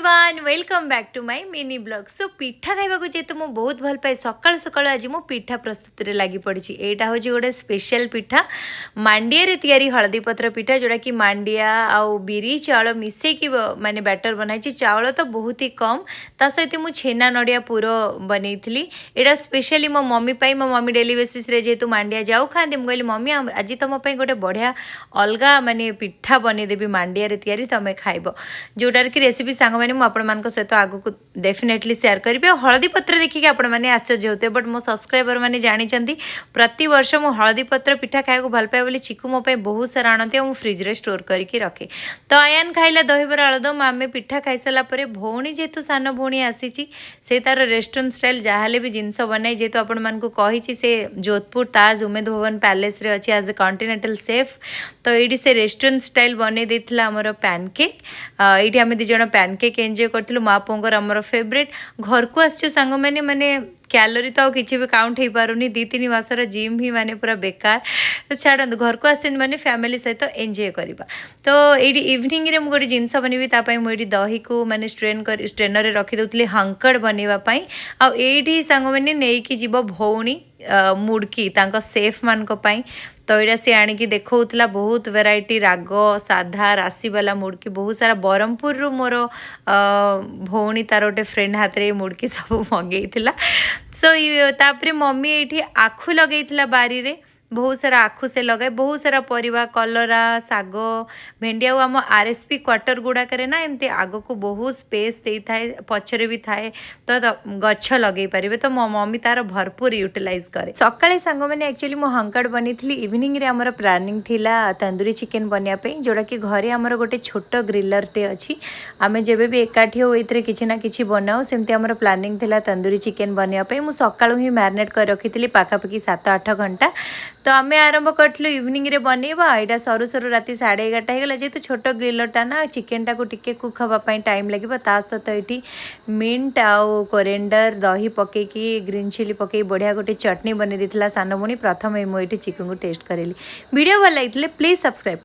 Everyone welcome back to my mini blog. So पिठा खाइबा जेहेतु मु बहुत भल पाए सकाल सकाल आज मु पिठा प्रस्तुति रे लगी पड़ी। एटा हूँ गोटे स्पेशल पिठा मांडिया रे तैयारी हलदी पत्र पिठा जोड़ा कि मांडिया आउ बिरी चाउल मिसेकी माने बैटर बनाई। चाउल तो बहुत ही कम ता सहित मु छेना नड़िया पुर बनई थी। एटा स्पेशली मो मम्मी पाई मो मम्मी डेली बेसिस रे जेहेतु मांडिया जाऊ खाते मुझे कहली मम्मी आज तुम गोटे बढ़िया अलग माने पिठा बनईदेवी मांडिया रे तैयारी तमें खाइब जोटार कि रेसिपी सांग मैंने मुझे सहित आगक डेफिनेटली शेयर करी। हलदी पत्र देखिए आपण मैंने आश्चर्य होते बट मो सब्सक्राइबर मैंने जानते प्रति वर्ष मु हलदी पत्र पिठा खाया भल पाए बोली चिकू मो बहुत सारा आणती और फ्रिज रे स्टोर करके रखे। तो आयान खाइला दहीबरा आलुदम आम पिठा खाई सारा भौणी जेहेतु सान भौणी आसी से तार रेस्टोरेंट स्टाइल जहाँ भी जिनस बनाई जेहेतु आपण मानक कही से जोधपुर ताज उमेद भवन पैलेस रे अच्छी एज ए कॉन्टिनेंटल सेफ। तो ये से रेस्टोरेंट स्टाइल बनई देथिला हमर पैनकेक। ये आम दिज पैनकेक एंजॉय करूँ माँ पुओर आमर फेवरेट। घर को आसचु सांग मैंने माने कैलोरी तो किसी भी काउंट हो पारुनी 2-3 मासर जिम ही माने पूरा बेकार। तो छाड़ू घर को आस मैंने फैमिली सहित एंजॉय करवा। तो ये इवनिंग रे मुझे जिनस बनबी मुझे दही को माने स्ट्रेनर रखीदे हंकड़ बनवाई। आठी सांग मैंने नहीं जीव भौणी मुड़की सेफ मान। तो यहाँ सी आणिकी देखा बहुत वेराइटी राग साधा राशि वाला मुड़की बहुत सारा ब्रह्मपुर रु मोर भौणी तार गोटे फ्रेंड हाथ में मुड़की सब मंगई। सो तापरे मम्मी ये आखु लगे बारी रे बहुत सारा आखु से लगाए बहुत सारा परिवा कलरा साग भेंडी आम आरएसपी क्वार्टर गुड़ाक ना एमती आग को बहुत स्पेस दे थाए पछरे भी थाए तो गछ लगे पारे। तो मो मम्मी तार भरपूर यूटिलाइज करे। सकाळे सांग मैंने एक्चुअली मो हंकड़ बनी थी। इवनिंग रे हमर प्लानिंग थिला तंदूरी चिकेन बनिया पे जोड़ा कि घरे हमर गोटे छोट ग्रिलर टे अच्छी आम जेबे भी एकाठी हो एथरे किछि ना किछि बनाऊ सेमती हमर प्लानिंग थिला तंदूरी चिकेन बनिया पे। मु सकाळु ही मैरिनेट कर रखी पाखापाखि 7-8 घंटा। तो आम आरंभ करूँ इवनिंग रे बनइबा यहाँ सरू सरू राति 11:30 होगा जेहेतु छोट ग्रिलरटा ना चिकेन टाक टिके कुक हाँपाई टाइम लगे। ता सहित ये मिंट आउ कोरिएंडर दही पकईकी ग्रीन चिली पकई बढ़िया गोटे चटनी बनी देथिला सान भौणी। प्रथम मुझे चिकन को टेस्ट करेली। वीडियो भल लगी प्लीज सब्सक्राइब।